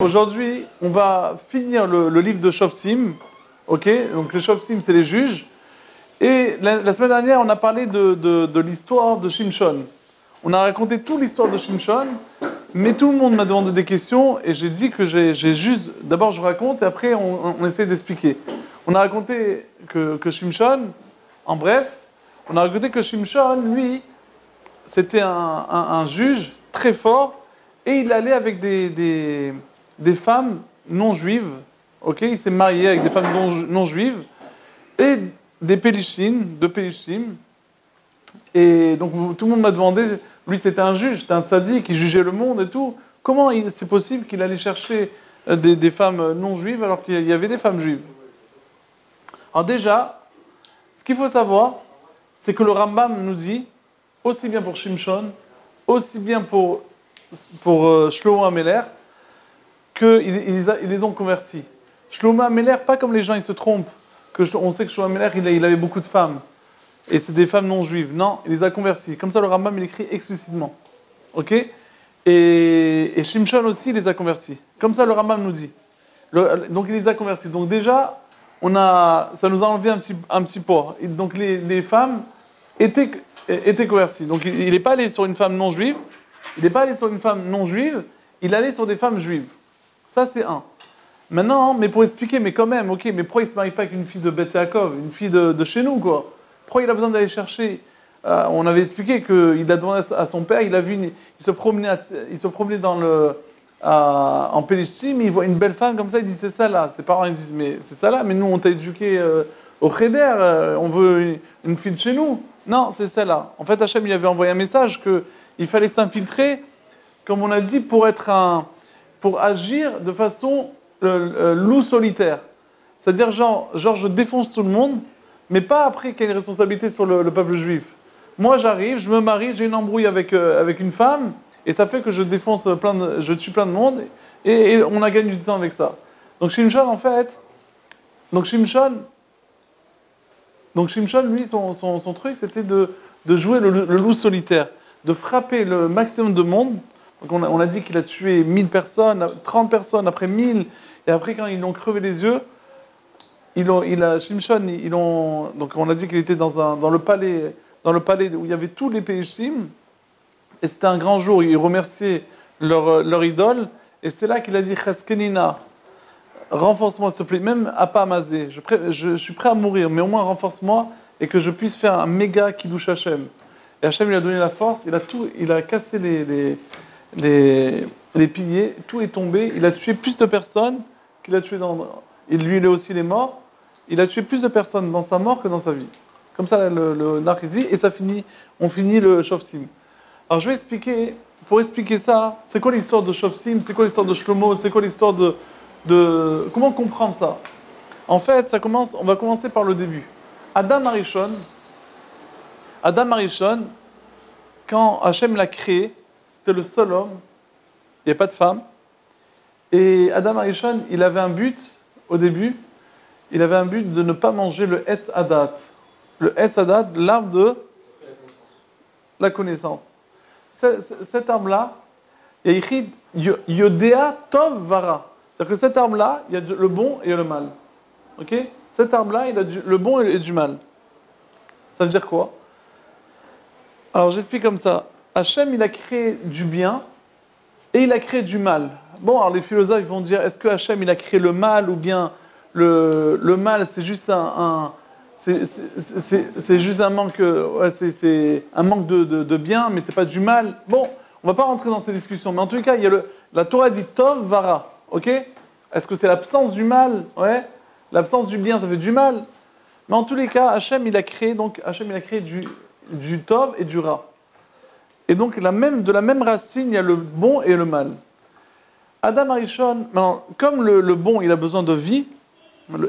Aujourd'hui, on va finir le livre de Shoftim. Ok, donc les Shoftim, c'est les juges. Et la semaine dernière, on a parlé de l'histoire de Shimshon. On a raconté toute l'histoire de Shimshon, mais tout le monde m'a demandé des questions et j'ai dit que j'ai juste. D'abord, je raconte et après, on essaie d'expliquer. On a raconté que Shimshon, en bref, on a raconté que Shimshon, lui, c'était un juge très fort et il allait avec des femmes non juives. Ok, il s'est marié avec des femmes non juives et des Pélishtim, de Pélishtim. Et donc tout le monde m'a demandé, lui c'était un juge, c'était un tzaddik, qui jugeait le monde et tout. Comment c'est possible qu'il allait chercher des femmes non juives alors qu'il y avait des femmes juives? Alors déjà, ce qu'il faut savoir, c'est que le Rambam nous dit, aussi bien pour Shimshon, aussi bien pour Shlomo HaMelech, qu'ils les ont convertis. Shlomo HaMelech, pas comme les gens ils se trompent, on sait que Shlomo HaMelech il avait beaucoup de femmes, et c'est des femmes non juives. Non, il les a convertis. Comme ça le Rambam il écrit explicitement. Ok? Et Shimshon aussi il les a convertis. Comme ça le Rambam nous dit. Donc il les a convertis. Donc déjà, ça nous a enlevé un petit poids. Donc les femmes étaient converties. Donc il n'est pas allé sur une femme non juive, il n'est pas allé sur une femme non juive, il allait sur des femmes juives. Ça c'est un. Maintenant, mais pour expliquer, mais quand même, ok, mais pourquoi il ne se marie pas avec une fille de Beth Yaakov, une fille de chez nous, quoi? Pourquoi il a besoin d'aller chercher on avait expliqué qu'il a demandé à son père, il a vu, il se promenait en Pélishtim, il voit une belle femme comme ça, il dit c'est ça là. Ses parents ils disent mais c'est ça là, mais nous on t'a éduqué au Cheder, on veut une fille de chez nous. Non, c'est ça là. En fait, Hachem il avait envoyé un message qu'il fallait s'infiltrer, comme on a dit, pour agir de façon loup solitaire. C'est-à-dire genre je défonce tout le monde, mais pas après qu'il y ait une responsabilité sur le peuple juif. Moi j'arrive, je me marie, j'ai une embrouille avec une femme, et ça fait que je défonce je tue plein de monde, et on a gagné du temps avec ça. Donc Shimshon en fait, donc Shimshon lui son truc c'était de jouer le loup solitaire, de frapper le maximum de monde. Donc on a dit qu'il a tué 1000 personnes, 30 personnes, après 1000, et après quand ils l'ont crevé les yeux, Shimshon, donc on a dit qu'il était dans le palais où il y avait tous les Pélishtim, et c'était un grand jour, ils remerciaient leur idole, et c'est là qu'il a dit Cheskenina, renforce-moi s'il te plaît, même à pas Amazé, je suis prêt à mourir, mais au moins renforce-moi, et que je puisse faire un méga Kiddush Hashem. Et Hashem lui a donné la force, il a cassé les piliers, tout est tombé, il a tué plus de personnes qu'il a tué et lui il est aussi les morts. Il a tué plus de personnes dans sa mort que dans sa vie. Comme ça, le Narch dit, et on finit le Shoftim. Alors je vais expliquer, pour expliquer ça, c'est quoi l'histoire de Shoftim, c'est quoi l'histoire de Shlomo, c'est quoi l'histoire de... Comment comprendre ça? En fait, on va commencer par le début. Adam Arishon, quand Hachem l'a créé, c'était le seul homme, il n'y a pas de femme, et Adam Arishon, il avait un but, au début, il avait un but de ne pas manger le Etz Hadat. Le Etz Hadat, l'arbre de la connaissance. Cet arbre-là, il y a écrit Yodea Tov Vara. C'est-à-dire que cet arbre-là, il y a le bon et le mal. Ok? Cet arbre-là, il a le bon et du mal. Ça veut dire quoi? Alors j'explique comme ça. Hachem, il a créé du bien et il a créé du mal. Bon, alors les philosophes vont dire, est-ce que Hachem, il a créé le mal ou bien le mal, c'est juste c'est juste un manque, c'est un manque de bien, mais c'est pas du mal. Bon, on va pas rentrer dans ces discussions, mais en tout cas, il y a la Torah dit Tov Vara, ok? Est-ce que c'est l'absence du mal? Ouais, l'absence du bien, ça fait du mal. Mais en tous les cas, Hachem, il a créé du Tov et du Ra. Et donc, de la même racine, il y a le bon et le mal. Adam Arishon, comme le bon, il a besoin de vie,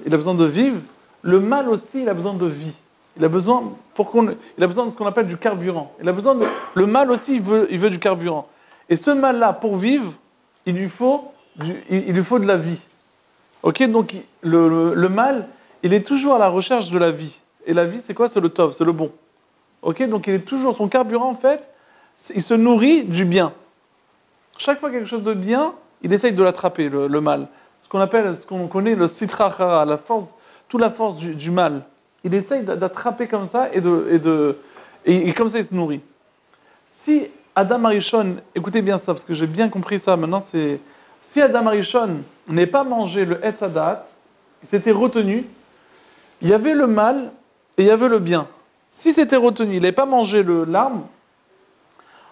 il a besoin de vivre, le mal aussi, il a besoin de vie. Il a besoin de ce qu'on appelle du carburant. Le mal aussi, il veut du carburant. Et ce mal-là, pour vivre, il lui faut de la vie. Ok, donc le mal, il est toujours à la recherche de la vie. Et la vie, c'est quoi? C'est le tov, c'est le bon. Ok, donc il est toujours, son carburant en fait, il se nourrit du bien. Chaque fois quelque chose de bien, il essaye de l'attraper, le mal. Ce qu'on connaît le sitra achara, la force, toute la force du mal. Il essaye d'attraper comme ça et comme ça il se nourrit. Si Adam Arishon, écoutez bien ça, parce que j'ai bien compris ça maintenant, c'est si Adam Arishon n'ait pas mangé le Etz Hadat, il s'était retenu, il y avait le mal et il y avait le bien. Si c'était retenu, il n'avait pas mangé l'arbre,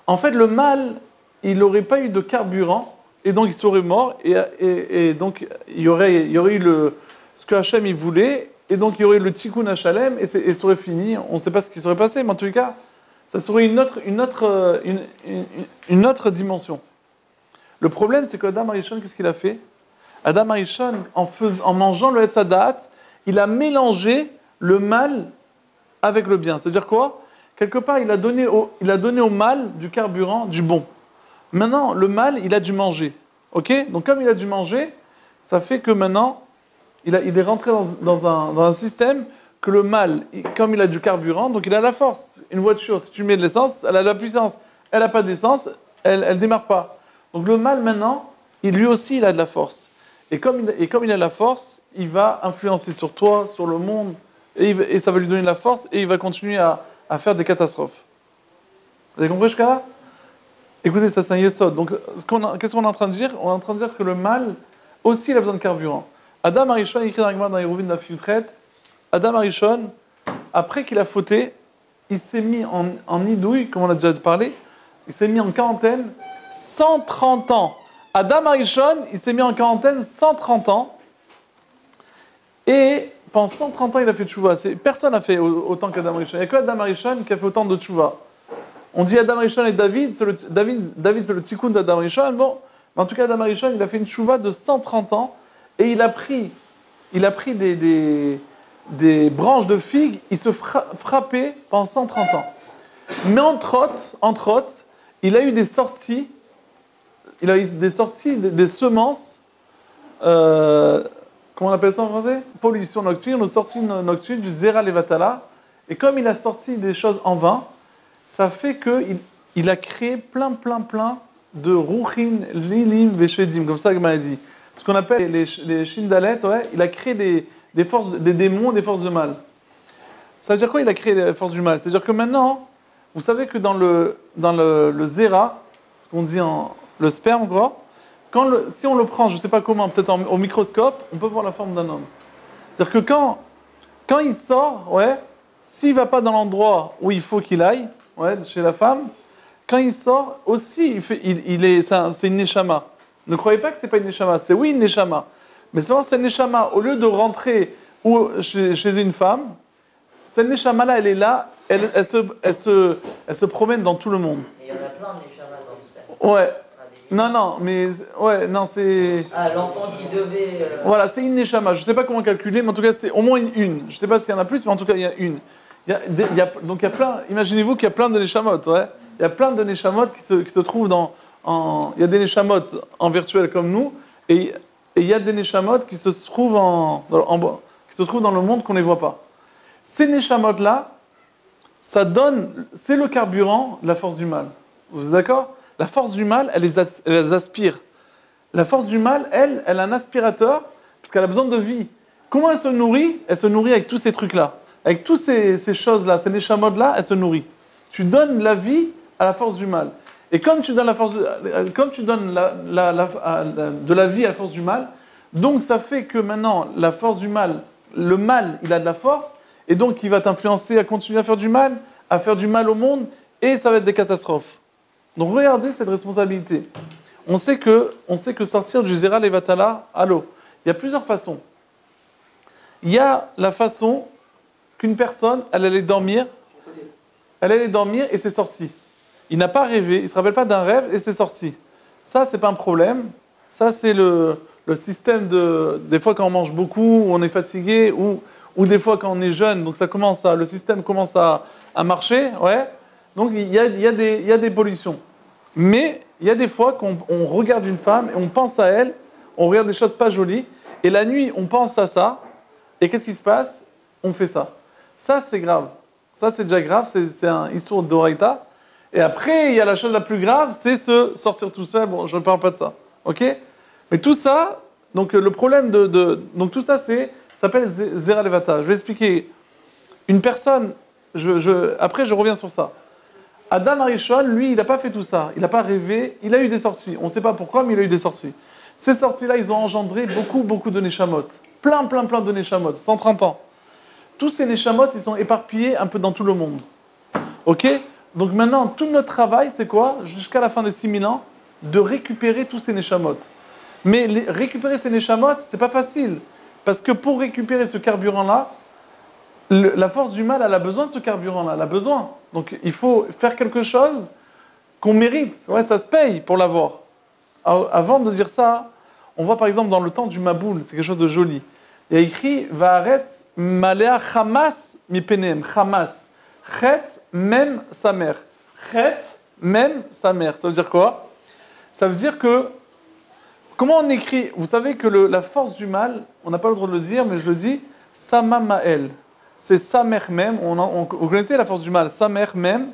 en fait le mal, il n'aurait pas eu de carburant, et donc il serait mort, et donc il y aurait eu ce que Hachem il voulait, et donc il y aurait eu le tikkun Hachalem, et ça serait fini. On ne sait pas ce qui serait passé, mais en tous les cas, ça serait une autre dimension. Le problème, c'est qu'Adam Arishon, qu'est-ce qu'il a fait? Adam Arishon, en mangeant le Etz Hadat, il a mélangé le mal avec le bien. C'est-à-dire quoi? Quelque part, il a donné au mal du carburant, du bon. Maintenant, le mal, il a dû manger. Ok? Donc, comme il a dû manger, ça fait que maintenant, il est rentré dans un système que le mal, comme il a du carburant, donc il a la force. Une voiture, si tu mets de l'essence, elle a la puissance. Elle n'a pas d'essence, elle ne démarre pas. Donc, le mal, maintenant, lui aussi, il a de la force. Et comme il a la force, il va influencer sur toi, sur le monde, et ça va lui donner de la force, et il va continuer à faire des catastrophes. Vous avez compris jusqu'à là? Écoutez, ça c'est un yesod. Donc, qu'est-ce qu'on est en train de dire? On est en train de dire que le mal, aussi, il a besoin de carburant. Adam Arishon, écrit dans la Gemara dans Eruvin Daf Adam Arishon, après qu'il a fauté, il s'est mis en idouille, comme on a déjà parlé, il s'est mis en quarantaine 130 ans. Adam Arishon, il s'est mis en quarantaine 130 ans, et pendant 130 ans, il a fait tchouva. Personne n'a fait autant qu'Adam Arishon. Il n'y a que Adam Arishon qui a fait autant de tchouva. On dit Adam Arishon et David, David c'est le tikkun d'Adam Arishon. Bon, mais en tout cas, Adam Arishon, il a fait une tchouva de 130 ans, et il a pris des branches de figues, il se frappait pendant 130 ans. Mais entre autres, il a eu des sorties, des semences, comment on appelle ça en français? Pollution nocturne, ou sortie nocturne du Zera Levatala. Et comme il a sorti des choses en vain, ça fait qu'il a créé plein de Ruchin, Lilim, Veshedim, comme ça que m'a dit. Ce qu'on appelle les Shindalet, ouais, il a créé des forces, des démons, des forces de mal. Ça veut dire quoi, il a créé les forces du mal? C'est-à-dire que maintenant, vous savez que dans le Zera, ce qu'on dit le sperme, quoi, si on le prend, je ne sais pas comment, peut-être au microscope, on peut voir la forme d'un homme. C'est-à-dire que quand il sort, ouais, s'il ne va pas dans l'endroit où il faut qu'il aille, ouais, chez la femme, quand il sort, aussi, c'est une neshama. Ne croyez pas que ce n'est pas une neshama, c'est oui une neshama. Mais souvent, cette neshama, au lieu de rentrer chez une femme, cette neshama-là, elle est là, elle se promène dans tout le monde. Et il y en a plein de neshamas dans le sperme. Ouais. Non, mais... Ouais, non, c'est... Ah, l'enfant qui devait... Voilà, c'est une neshama. Je ne sais pas comment calculer, mais en tout cas, c'est au moins une. Je ne sais pas s'il y en a plus, mais en tout cas, il y a une. Donc, il y a plein... Imaginez-vous qu'il y a plein de neshamot, ouais. Il y a plein de neshamot qui se trouvent il y a des neshamot en virtuel comme nous, et il y a des neshamot qui se trouvent dans le monde qu'on ne les voit pas. Ces neshamot-là, c'est le carburant de la force du mal. Vous êtes d'accord? La force du mal, elle les aspire. La force du mal, elle a un aspirateur, parce qu'elle a besoin de vie. Comment elle se nourrit? Elle se nourrit avec tous ces trucs-là. Avec toutes ces choses-là, ces neshamot-là, elle se nourrit. Tu donnes la vie à la force du mal. Et comme tu donnes de la vie à la force du mal, donc ça fait que maintenant, la force du mal, le mal, il a de la force, et donc il va t'influencer à continuer à faire du mal au monde, et ça va être des catastrophes. Donc regardez cette responsabilité. On sait que sortir du Zera Levatala à l'eau, il y a plusieurs façons. Il y a la façon qu'une personne, elle allait dormir et c'est sorti. Il n'a pas rêvé, il ne se rappelle pas d'un rêve et c'est sorti. Ça, c'est pas un problème. Ça, c'est le système des fois quand on mange beaucoup, ou on est fatigué, ou des fois quand on est jeune, donc le système commence à marcher, ouais. Donc il y a des pollutions. Mais il y a des fois qu'on regarde une femme et on pense à elle, on regarde des choses pas jolies, et la nuit on pense à ça, et qu'est-ce qui se passe? On fait ça. Ça c'est grave. Ça c'est déjà grave, c'est un issour d'oraita. Et après il y a la chose la plus grave, c'est se sortir tout seul, bon je ne parle pas de ça. Ok? Mais tout ça, donc le problème donc tout ça, ça s'appelle Zera Levata. Je vais expliquer. Une personne, après je reviens sur ça. Adam Arishon, lui, il n'a pas fait tout ça. Il n'a pas rêvé. Il a eu des sorties. On ne sait pas pourquoi, mais il a eu des sorties. Ces sorties-là, ils ont engendré beaucoup de Neshamot. Plein de Neshamot. 130 ans. Tous ces Neshamot, ils sont éparpillés un peu dans tout le monde. Ok? Donc maintenant, tout notre travail, c'est quoi? Jusqu'à la fin des 6000 ans, de récupérer tous ces Neshamot. Mais récupérer ces Neshamot, c'est pas facile. Parce que pour récupérer ce carburant-là, la force du mal, elle a besoin de ce carburant-là. Elle a besoin. Donc il faut faire quelque chose qu'on mérite. Ouais, ça se paye pour l'avoir. Avant de dire ça, on voit par exemple dans le temps du Maboul, c'est quelque chose de joli. Il y a écrit Va'aretz malea chamas mi penem. Chamas. Chet même sa mère. Chet même sa mère. Ça veut dire quoi? Ça veut dire que. Comment on écrit? Vous savez que la force du mal, on n'a pas le droit de le dire, mais je le dis, Sama Ma'el. C'est sa mère même. Vous connaissez la force du mal, sa mère même.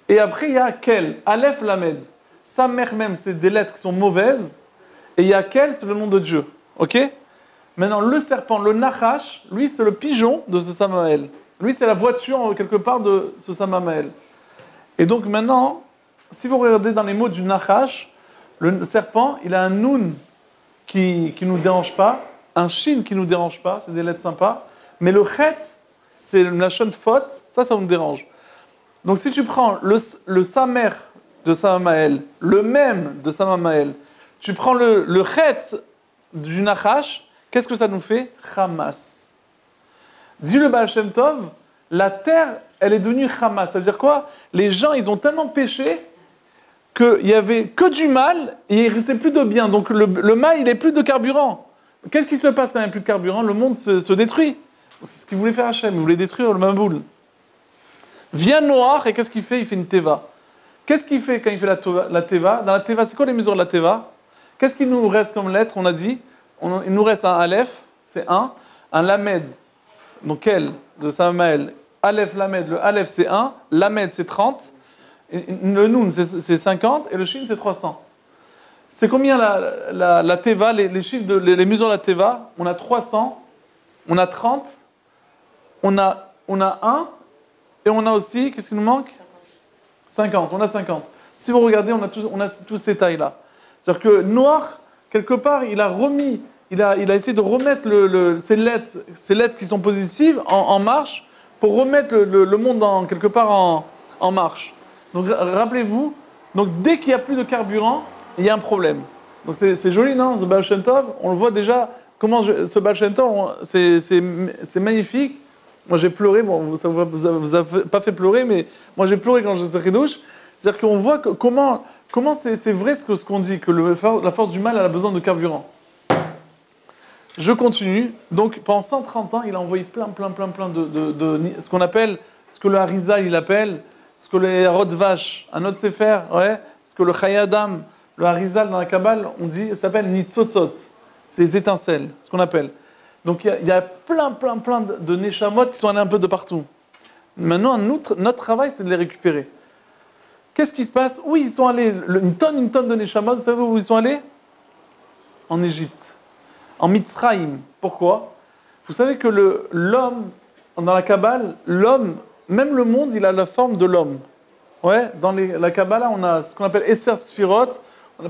Et après, il y a Kel, Aleph Lamed. Sa mère même, c'est des lettres qui sont mauvaises. Et il y a Kel, c'est le nom de Dieu. Ok? Maintenant, le serpent, le Nachash, lui, c'est le pigeon de ce Samaël. Lui, c'est la voiture, quelque part, de ce Samaël. Et donc, maintenant, si vous regardez dans les mots du Nachash, le serpent, il a un Nun qui ne nous dérange pas, un Shin qui ne nous dérange pas, c'est des lettres sympas. Mais le Chet, c'est la lachon faute, ça nous dérange. Donc si tu prends le Samer de Samaël, le même de Samaël, tu prends le Chet du Nachash, qu'est-ce que ça nous fait? Hamas. Dit le Baal Shem Tov, la terre, elle est devenue Hamas. Ça veut dire quoi? Les gens, ils ont tellement péché qu'il n'y avait que du mal et il ne restait plus de bien. Donc le mal, il n'est plus de carburant. Qu'est-ce qui se passe quand il n'y a plus de carburant? Le monde se détruit. C'est ce qu'il voulait faire Hachem, il voulait détruire le Maboul. Vient Noach et qu'est-ce qu'il fait? Il fait une teva. Qu'est-ce qu'il fait quand il fait la teva? Dans la teva, c'est quoi les mesures de la teva? Qu'est-ce qu'il nous reste comme lettre? On a dit, il nous reste un Aleph, c'est 1, un Lamed, donc quel? De Samaël. Aleph, Lamed, le Aleph c'est 1, Lamed c'est 30, le Nun c'est 50 et le Shin c'est 300. C'est combien la teva, les chiffres, les mesures de la teva? On a 300, on a 30, on a 1, et on a aussi, qu'est-ce qui nous manque? 50, on a 50. Si vous regardez, on a tous ces tailles-là. C'est-à-dire que Noir, quelque part, il a essayé de remettre ces lettres qui sont positives en marche, pour remettre le monde quelque part en marche. Donc rappelez-vous, donc, dès qu'il n'y a plus de carburant, il y a un problème. Donc c'est joli, non? The Baal Shem Tov, on le voit déjà, ce Baal Shem Tov, c'est magnifique. Moi j'ai pleuré, bon, ça vous a pas fait pleurer, mais moi j'ai pleuré quand j'ai ce Chidouche. C'est-à-dire qu'on voit comment c'est vrai ce qu'on dit, que la force du mal elle a besoin de carburant. Je continue. Donc pendant 130 ans, il a envoyé plein de ce qu'on appelle, ce que le Harizal il appelle, ce que le Rod Vache, un autre Sefer, ouais, ce que le Chayadam, le Harizal dans la Kabbale, on dit, ça s'appelle Nitzotzot. C'est les étincelles, ce qu'on appelle. Donc il y a plein de Neshamot qui sont allés un peu de partout. Maintenant, notre travail, c'est de les récupérer. Qu'est-ce qui se passe? Où ils sont allés? Une tonne de Neshamot, vous savez où ils sont allés? En Égypte. En Mitzrayim. Pourquoi? Vous savez que l'homme, dans la Kabbale, l'homme, même le monde, il a la forme de l'homme. Ouais, dans la Kabbalah, on a ce qu'on appelle Esser Sfirot.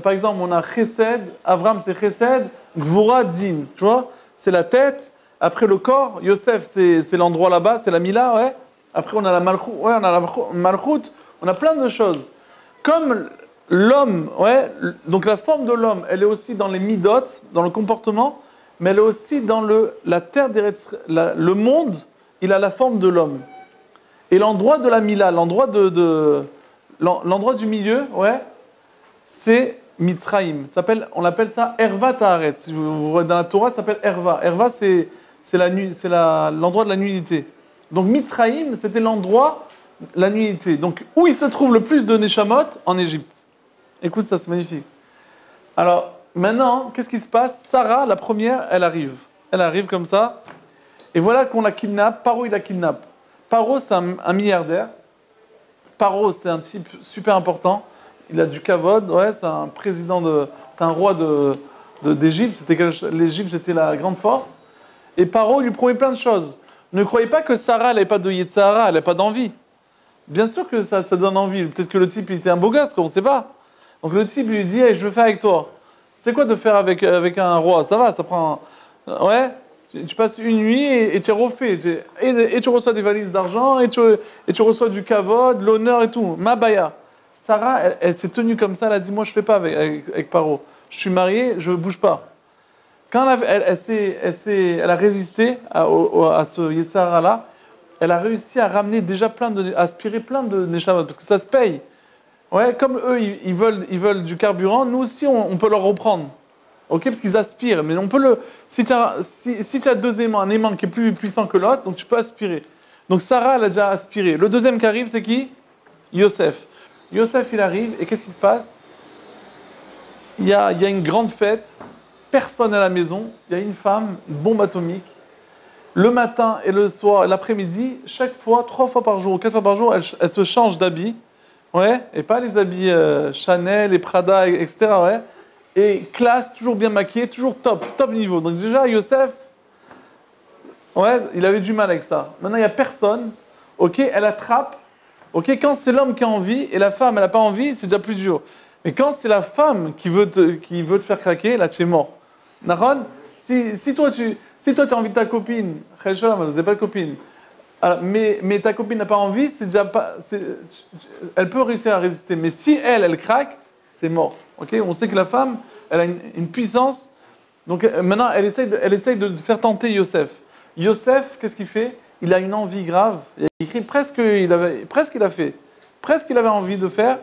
Par exemple, on a Chesed, Avram c'est Chesed, Gvura, Din. Tu vois? C'est la tête, après le corps, Yosef c'est l'endroit là-bas, c'est la Mila, ouais. Après on a la Malchut, ouais, on a la Malchut, on a plein de choses. Comme l'homme, ouais, donc la forme de l'homme, elle est aussi dans les midot, dans le comportement, mais elle est aussi dans la terre le monde, il a la forme de l'homme. Et l'endroit de la Mila, l'endroit du milieu, ouais, c'est Mitzrayim, on appelle ça Erva Ta'aretz. Dans la Torah, ça s'appelle Erva. Erva, c'est l'endroit de la nudité. Donc Mitzrayim, c'était l'endroit, la nudité. Donc où il se trouve le plus de Neshamot? En Égypte. Écoute ça, c'est magnifique. Alors maintenant, qu'est-ce qui se passe? Sarah, la première, elle arrive. Elle arrive comme ça. Et voilà qu'on la kidnappe. Paro, il la kidnappe. Paro, c'est un milliardaire. Paro, c'est un type super important. Il a du kavod, ouais, c'est un roi d'Égypte. L'Égypte, c'était la grande force. Et Paro lui promet plein de choses. Ne croyez pas que Sarah, elle n'avait pas de Yetzirah, elle n'avait pas d'envie. Bien sûr que ça donne envie. Peut-être que le type, il était un beau gosse, quoi, on ne sait pas. Donc le type lui dit, hey, je veux faire avec toi. C'est quoi de faire avec un roi? Ça va, ça prend... Ouais, tu passes une nuit et tu es refait. Et tu reçois des valises d'argent, et tu reçois du kavod, de l'honneur et tout. Mabaya. Sarah, elle s'est tenue comme ça, elle a dit, moi je ne fais pas avec Paro. Je suis mariée, je ne bouge pas. Quand elle a résisté à ce Yetzirah-là, elle a réussi à ramener déjà à aspirer plein de neshamot, parce que ça se paye. Ouais, comme eux, ils veulent du carburant, nous aussi, on peut leur reprendre. Ok, parce qu'ils aspirent. Mais on peut si tu as deux aimants, un aimant qui est plus puissant que l'autre, donc tu peux aspirer. Donc Sarah, elle a déjà aspiré. Le deuxième qui arrive, c'est qui? Yosef. Yosef, il arrive, et qu'est-ce qui se passe? Il y a une grande fête, personne à la maison, il y a une femme, une bombe atomique. Le matin et le soir, l'après-midi, chaque fois, 3 fois par jour, 4 fois par jour, elle se change d'habits. Ouais, et pas les habits Chanel et Prada, etc. Ouais, et classe, toujours bien maquillée, toujours top niveau. Donc déjà, Yosef, ouais, il avait du mal avec ça. Maintenant, il n'y a personne. Ok, elle attrape. Ok, quand c'est l'homme qui a envie et la femme, elle n'a pas envie, c'est déjà plus dur. Mais quand c'est la femme qui veut te faire craquer, là, tu es mort. Naron, si toi, tu as envie de ta copine, vous n'avez pas de copine, mais ta copine n'a pas envie, c'est déjà pas, elle peut réussir à résister. Mais si elle craque, c'est mort. Okay, on sait que la femme, elle a une puissance. Donc maintenant, elle essaye de faire tenter Yosef. Yosef, qu'est-ce qu'il fait? Il a une envie grave. Il écrit presque il avait envie de faire.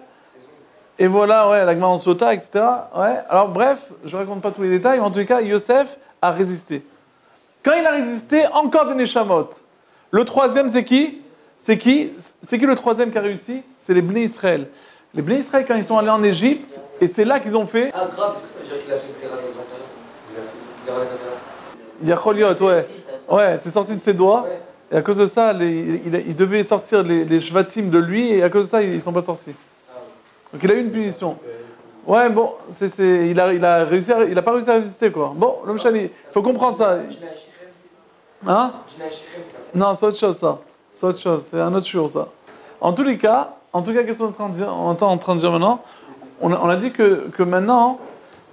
Et voilà, ouais, la Gemara en Sota, etc. Ouais. Alors bref, je ne raconte pas tous les détails, mais en tout cas, Yosef a résisté. Quand il a résisté, encore des Neshamot. Le troisième, c'est qui? C'est qui le troisième qui a réussi? C'est les Bnei Israël. Les Bnei Israël, quand ils sont allés en Égypte, et c'est là qu'ils ont fait... Ah, grave, est-ce que ça veut dire qu'il a fait Zera dans un intérieur? Yacholiot, ouais. Ouais, c'est sorti de ses doigts. Ouais. Et à cause de ça, il devait sortir les Shvatim de lui, et à cause de ça, ils ne sont pas sortis. Donc il a eu une punition. Ouais, bon, il n'a pas réussi à résister, quoi. Bon, l'homme chali, il faut comprendre ça. Hein? Non, c'est autre chose, ça. C'est autre chose, c'est un autre jour, ça. En tous les cas, qu'est-ce qu'on est en train de dire maintenant? On a dit que maintenant,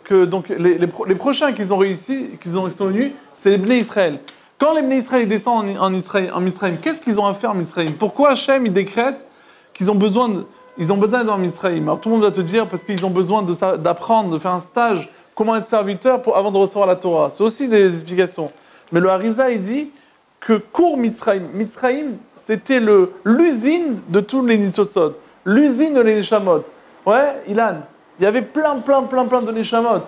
que donc, les prochains qu'ils ont réussi, qui sont venus, c'est les Bnei Israël. Quand les Bnei Israël descendent en Misraïm, qu'est-ce qu'ils ont à faire en Misraïm? Pourquoi Hachem, il décrète qu'ils ont besoin d'être en Misraïm? Alors tout le monde va te dire, parce qu'ils ont besoin d'apprendre, de faire un stage, comment être serviteur avant de recevoir la Torah. C'est aussi des explications. Mais le Harizal, il dit que Kour Mitzrayim. Mitzrayim, c'était l'usine de tous les Nitzot, l'usine de les Neshamot. Ouais, Ilan, il y avait plein de Neshamot.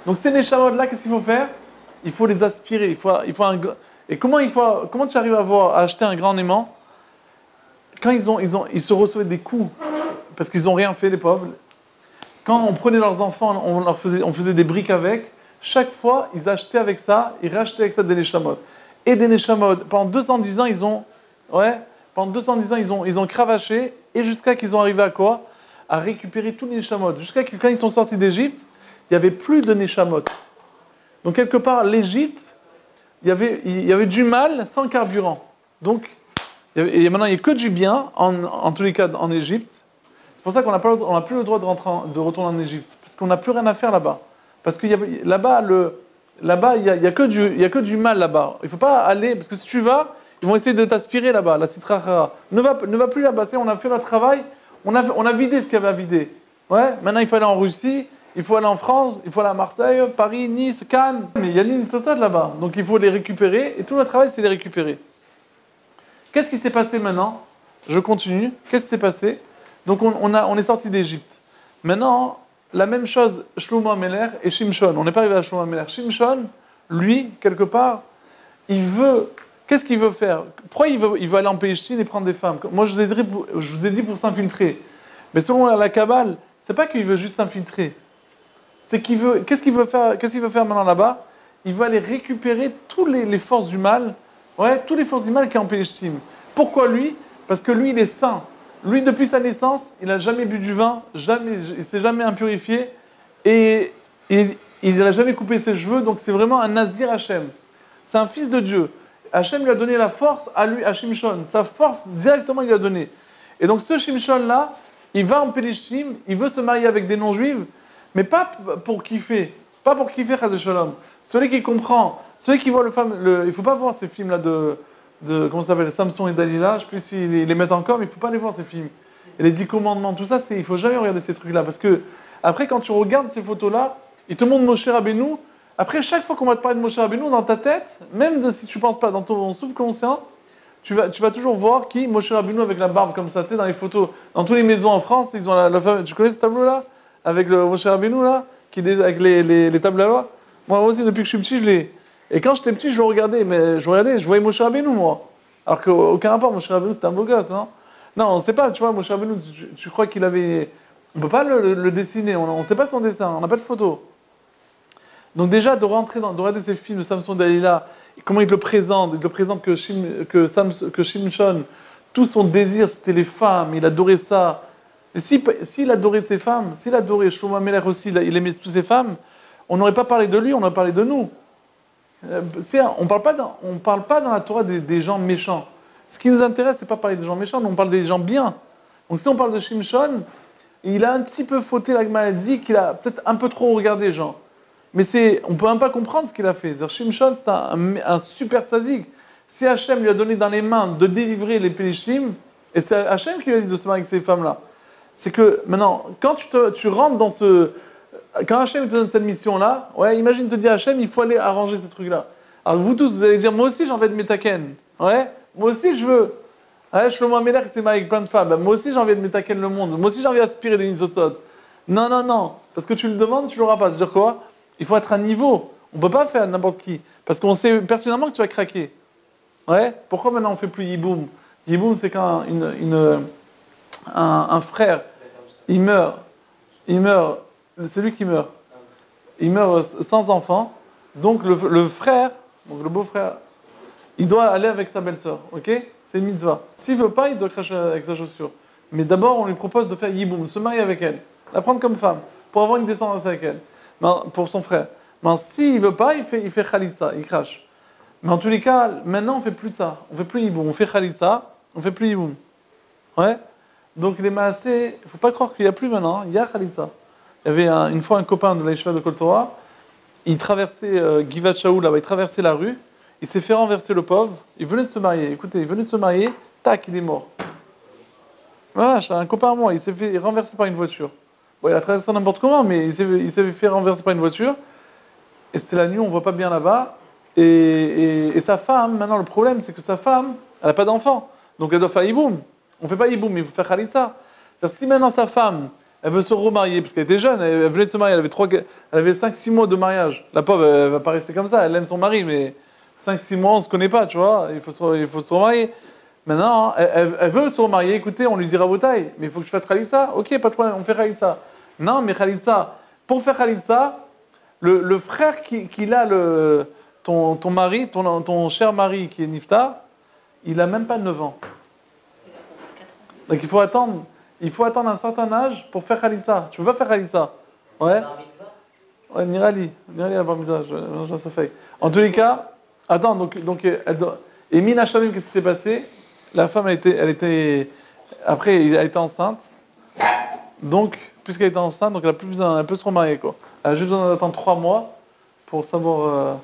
Donc ces Neshamot-là, qu'est-ce qu'il faut faire? Il faut les aspirer. Et comment tu arrives à acheter un grand aimant? Quand ils se recevaient des coups, parce qu'ils n'ont rien fait, les pauvres. Quand on prenait leurs enfants, on faisait des briques avec. Chaque fois, ils achetaient avec ça, ils rachetaient avec ça des Neshamot. Et des Neshamot. Pendant 210 ans, ils ont cravaché, et jusqu'à qu'ils ont arrivé à quoi? À récupérer tous les Neshamot. Jusqu'à que quand ils sont sortis d'Égypte, il n'y avait plus de Neshamot. Donc quelque part, l'Égypte, il y avait du mal sans carburant. Donc, et maintenant, il n'y a que du bien, en tous les cas, en Égypte. C'est pour ça qu'on n'a plus le droit de retourner en Égypte. Parce qu'on n'a plus rien à faire là-bas. Parce que là-bas, il n'y a que du mal là-bas. Il ne faut pas aller, parce que si tu vas, ils vont essayer de t'aspirer là-bas, la Sitra. Ne va plus là-bas, on a fait notre travail, on a vidé ce qu'il y avait à vider. Ouais, maintenant il faut aller en Russie, il faut aller en France, il faut aller à Marseille, Paris, Nice, Cannes. Mais il y a des Nitzot là-bas, donc il faut les récupérer, et tout notre travail, c'est les récupérer. Qu'est-ce qui s'est passé maintenant? Je continue. Qu'est-ce qui s'est passé? Donc on est sorti d'Égypte. Maintenant, la même chose, Shlomo Ameler et Shimshon. On n'est pas arrivé à Shlomo Ameler. Shimshon, lui, quelque part, qu'est-ce qu'il veut faire? Pourquoi il veut aller en Palestine et prendre des femmes? Moi, je vous ai dit pour s'infiltrer. Mais selon la Kabbale, c'est pas qu'il veut juste s'infiltrer. C'est qu'est-ce qu'il veut faire maintenant là-bas? Il veut aller récupérer toutes les forces du mal. Ouais, toutes les forces du mal qui est en Palestine. Pourquoi lui? Parce que lui, il est saint. Lui, depuis sa naissance, il n'a jamais bu du vin, il ne s'est jamais impurifié. Et il n'a jamais coupé ses cheveux, donc c'est vraiment un Nazir Hachem. C'est un fils de Dieu. Hachem lui a donné la force à lui, à Shimshon. Sa force, directement, il lui a donné. Et donc ce Shimshon-là, il va en Pélishtim, il veut se marier avec des non-juifs, mais pas pour kiffer. Pas pour kiffer, Chaz Shalom. Celui qui comprend, celui qui voit il ne faut pas voir ces films-là comment ça s'appelle, Samson et Dalila, je ne sais plus s'ils les mettent encore, mais il ne faut pas les voir ces films. Et les 10 commandements, tout ça, il ne faut jamais regarder ces trucs-là. Parce que, après, quand tu regardes ces photos-là, ils te montrent Moshe Rabbeinu. Après, chaque fois qu'on va te parler de Moshe Rabbeinu, dans ta tête, même si tu ne penses pas dans ton subconscient, tu vas toujours voir qui Moshe Rabbeinu avec la barbe comme ça, tu sais, dans les photos. Dans toutes les maisons en France, ils ont la femme. Tu connais ce tableau-là? Avec le Moshe Rabbeinu, là, avec les tables à loi? Moi aussi, depuis que je suis petit, je l'ai. Et quand j'étais petit, je le regardais, je voyais Moshe Rabbeinu, moi. Alors qu'aucun rapport, Moshe Rabbeinu, c'était un beau gosse, non? Non, on ne sait pas, tu vois, Moshe Rabbeinu, tu crois qu'il avait... On ne peut pas le dessiner, on ne sait pas son dessin, on n'a pas de photo. Donc déjà, de regarder ces films de Samson Dalila, comment il te le présente que Shimshon, tout son désir, c'était les femmes, il adorait ça. Et s'il adorait ces femmes, s'il adorait Shlomo Amelech aussi, il aimait toutes ces femmes, on n'aurait pas parlé de lui, on aurait parlé de nous. On ne parle pas dans la Torah des gens méchants. Ce qui nous intéresse, c'est pas parler des gens méchants, mais on parle des gens bien. Donc si on parle de Shimshon, il a un petit peu fauté la maladie, qu'il a peut-être un peu trop regardé les gens. Mais on ne peut même pas comprendre ce qu'il a fait. Shimshon, c'est un super tzadik. Si Hachem lui a donné dans les mains de délivrer les Pélishtim, et c'est Hachem qui lui a dit de se marier avec ces femmes-là, c'est que maintenant, quand tu rentres dans quand Hachem te donne cette mission-là, ouais, imagine te dire Hachem, il faut aller arranger ce truc-là. Alors vous tous, vous allez dire, moi aussi j'ai envie de Metaken. Ouais, moi aussi je veux. Ouais, Shlomo Amelech s'est marié avec plein de femmes. Ben, moi aussi j'ai envie de Metaken le monde. Moi aussi j'ai envie d'aspirer des Nisotzot. Non, non, non. Parce que tu le demandes, tu l'auras pas. C'est-à-dire quoi? Il faut être à niveau. On ne peut pas faire n'importe qui. Parce qu'on sait personnellement que tu vas craquer. Ouais. Pourquoi maintenant on ne fait plus Yiboum? Yiboum, c'est quand un frère, il meurt. C'est lui qui meurt. Il meurt sans enfant. Donc le frère, donc le beau-frère, il doit aller avec sa belle-sœur. Ok? C'est une mitzvah. S'il ne veut pas, il doit cracher avec sa chaussure. Mais d'abord, on lui propose de faire Yiboum, se marier avec elle, la prendre comme femme, pour avoir une descendance avec elle. Pour son frère. Mais s'il ne veut pas, il fait Khalitsa, il crache. Mais en tous les cas, maintenant, on ne fait plus ça. On ne fait plus Yiboum. On fait Khalitsa, on ne fait plus Yiboum. Ouais? Donc les Maasé, il ne faut pas croire qu'il n'y a plus maintenant, il y a Khalitsa. Il y avait une fois un copain de l'Aïshva de Kol Torah, il traversait Givat Shaul, là-bas, il traversait la rue, il s'est fait renverser le pauvre, il venait de se marier. Écoutez, il venait de se marier, tac, il est mort. Voilà, c'est un copain à moi, il s'est fait renverser par une voiture. Bon, il a traversé n'importe comment, mais il s'est fait renverser par une voiture. Et c'était la nuit, on ne voit pas bien là-bas. Et sa femme, maintenant le problème, c'est que sa femme, elle n'a pas d'enfant. Donc elle doit faire Yiboum. On ne fait pas Yiboum, mais il faut faire Khalitsa. C'est-à-dire si maintenant sa femme, elle veut se remarier, parce qu'elle était jeune, elle venait de se marier, elle avait 5-6 mois de mariage. La pauvre, elle ne va pas rester comme ça, elle aime son mari, mais 5-6 mois, on ne se connaît pas, tu vois, il faut se remarier. Maintenant, elle veut se remarier, écoutez, on lui dira vos tailles, mais il faut que je fasse Khalitsa. Ok, pas de problème, on fait Khalitsa. Non, mais Khalitsa, pour faire Khalitsa, le frère qu'il a, ton mari, ton cher mari qui est Niftar, il n'a même pas 9 ans. Donc il faut attendre un certain âge pour faire Khalitsa. Tu veux pas faire Khalitsa? Ouais. Ouais, Nirali a bar mitzvah, ça fait. En tous les cas, attends, donc et Mina Shamim, qu'est-ce qui s'est passé? La femme, elle était enceinte. Donc, puisqu'elle était enceinte, donc elle a plus besoin, elle peut se remarier, quoi. Elle a juste besoin d'attendre 3 mois pour savoir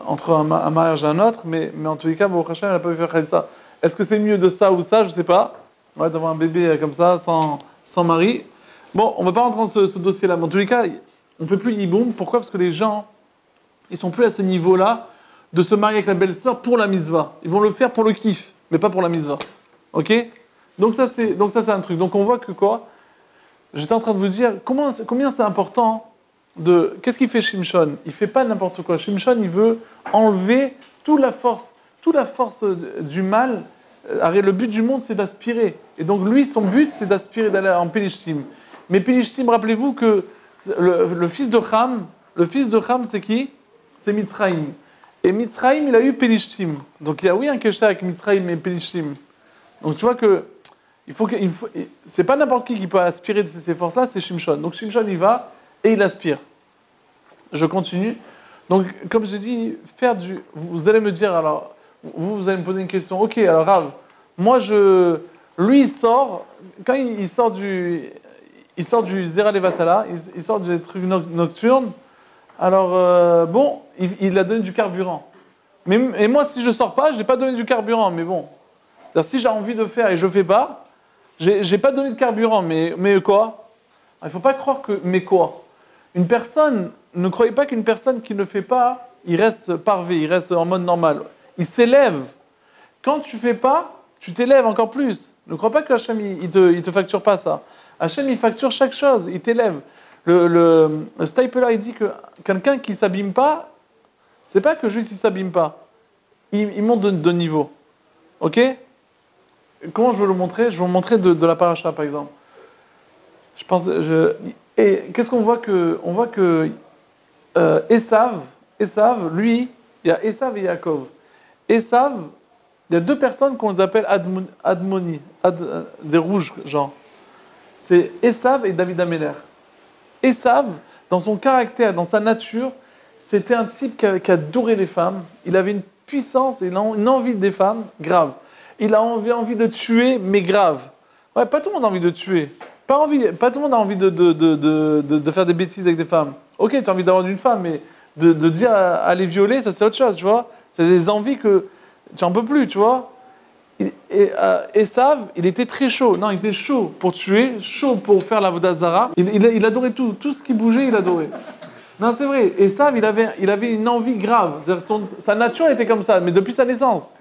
entre un mariage et un autre, mais en tous les cas, bon, Hachem, elle n'a pas pu faire Khalitsa. Est-ce que c'est mieux de ça ou ça? Je ne sais pas. Ouais, d'avoir un bébé comme ça, sans mari. Bon, on ne va pas rentrer dans ce dossier-là, mais en tous les cas, on ne fait plus Yiboum. Pourquoi? Parce que les gens, ils ne sont plus à ce niveau-là de se marier avec la belle-sœur pour la mitzvah. Ils vont le faire pour le kiff, mais pas pour la mitzvah. Ok? Donc ça, c'est un truc. Donc on voit que quoi? J'étais en train de vous dire combien c'est important de... Qu'est-ce qu'il fait Shimshon? Il ne fait pas n'importe quoi. Shimshon, il veut enlever toute la force du mal. Le but du monde, c'est d'aspirer. Et donc lui, son but, c'est d'aspirer d'aller en Pélishtim. Mais Pélishtim, rappelez-vous que le fils de Ham, c'est qui? C'est Mitzraïm. Et Mitzraïm, il a eu Pélishtim. Donc il y a oui un kécher avec Mitzraïm et Pélishtim. Donc tu vois que c'est pas n'importe qui peut aspirer de ces forces-là, c'est Shimshon. Donc Shimshon, il va et il aspire. Je continue. Donc, comme je dis, vous allez me dire, alors, vous allez me poser une question. Ok, alors, Rav, moi, lui, il sort, quand il sort du Zera Levatala, il sort des trucs nocturnes, alors, bon, il a donné du carburant. Et moi, si je sors pas, je n'ai pas donné du carburant, mais bon. C'est-à-dire, si j'ai envie de faire et je ne fais pas, j'ai pas donné de carburant, mais quoi? Il ne faut pas croire que, mais quoi? Une personne, ne croyez pas qu'une personne qui ne fait pas, il reste parvé, il reste en mode normal. Il s'élève. Quand tu ne fais pas, tu t'élèves encore plus. Ne crois pas que Hachem, il te facture pas ça. Hachem, il facture chaque chose, il t'élève. Le Stapler, il dit que quelqu'un qui ne s'abîme pas, c'est pas que juste il ne s'abîme pas. Il monte de niveau. Ok? Comment je veux le montrer? Je vais vous montrer de la paracha, par exemple. Et qu'est-ce qu'on voit que... On voit que Esav, lui, il y a Esav et Yaakov. Esav, il y a deux personnes qu'on les appelle Admoni, des rouges, genre. C'est Esav et David Améler. Esav, dans son caractère, dans sa nature, c'était un type qui adorait les femmes. Il avait une puissance et une envie des femmes grave. Il a envie de tuer, mais grave. Ouais, pas tout le monde a envie de tuer. Pas tout le monde a envie de faire des bêtises avec des femmes. Ok, tu as envie d'avoir une femme, mais de dire à les violer, ça c'est autre chose, tu vois. C'est des envies que tu n'en peux plus, tu vois. Esav, il était très chaud. Non, il était chaud pour tuer, chaud pour faire la vodazara. Il adorait tout. Tout ce qui bougeait, il adorait. Non, c'est vrai. Esav, il avait une envie grave. Sa nature était comme ça, mais depuis sa naissance.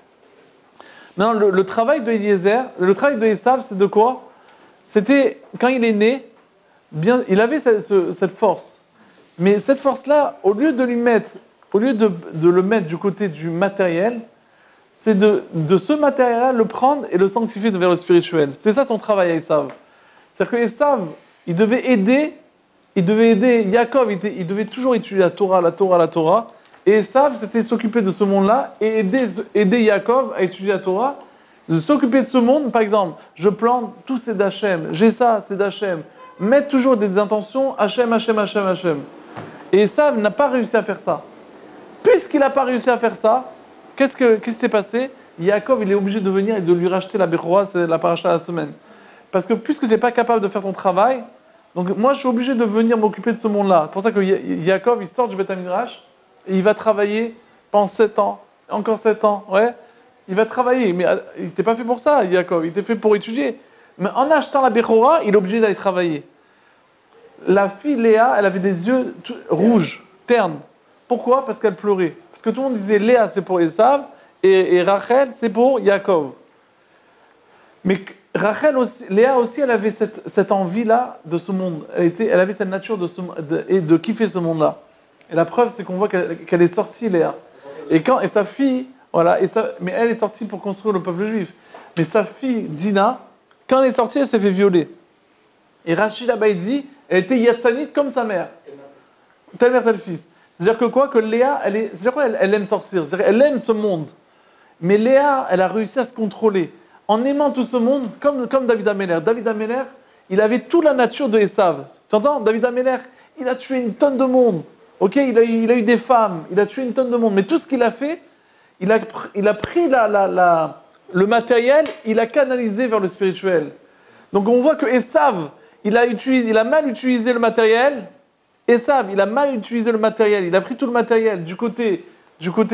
Non, le travail de Eliezer, le travail de Esav, c'est de quoi? C'était, quand il est né, il avait cette force. Mais cette force-là, au lieu de le mettre du côté du matériel, c'est de ce matériel-là, le prendre et le sanctifier vers le spirituel. C'est ça son travail à Esav. C'est-à-dire que Esav, il devait aider Yaakov, il devait toujours étudier la Torah. Et Esav, c'était s'occuper de ce monde-là et aider Yaakov à étudier la Torah, de s'occuper de ce monde. Par exemple, je plante, tout c'est d'Hachem, j'ai ça, c'est d'Hachem. Mettre toujours des intentions, Hachem. Et Esav n'a pas réussi à faire ça. Puisqu'il n'a pas réussi à faire ça, qu'est-ce qui s'est passé? Yaakov, il est obligé de venir et de lui racheter la Bechora, c'est la paracha de la semaine. Parce que puisque je n'ai pas capable de faire ton travail, donc moi je suis obligé de venir m'occuper de ce monde-là. C'est pour ça que Yaakov, il sort du Beth Midrash et il va travailler pendant 7 ans, encore 7 ans, ouais. Il va travailler, mais il n'était pas fait pour ça, Yaakov, il était fait pour étudier. Mais en achetant la Bechora, il est obligé d'aller travailler. La fille Léa, elle avait des yeux rouges, ternes. Pourquoi? Parce qu'elle pleurait. Parce que tout le monde disait Léa c'est pour Esav et Rachel c'est pour Yaakov. Mais Léa aussi, elle avait cette envie-là de ce monde. Elle avait cette nature de kiffer ce monde-là. Et la preuve, c'est qu'on voit qu'elle est sortie, Léa. Et sa fille, voilà, mais elle est sortie pour construire le peuple juif. Mais sa fille, Dina, quand elle est sortie, elle s'est fait violer. Et Rachid là-bas, il dit, elle était yatzanite comme sa mère. Telle mère, tel fils. C'est-à-dire que quoi? Que Léa, elle aime sortir. C'est-à-dire qu'elle aime ce monde. Mais Léa, elle a réussi à se contrôler. En aimant tout ce monde, comme David Améler. David Améler, il avait toute la nature de Esav. Tu entends? David Améler, il a tué une tonne de monde. Ok, il a eu des femmes, il a tué une tonne de monde. Mais tout ce qu'il a fait, il a pris le matériel, il a canalisé vers le spirituel. Donc on voit que Esav, il a mal utilisé le matériel. Esav, il a mal utilisé le matériel. Il a pris tout le matériel du côté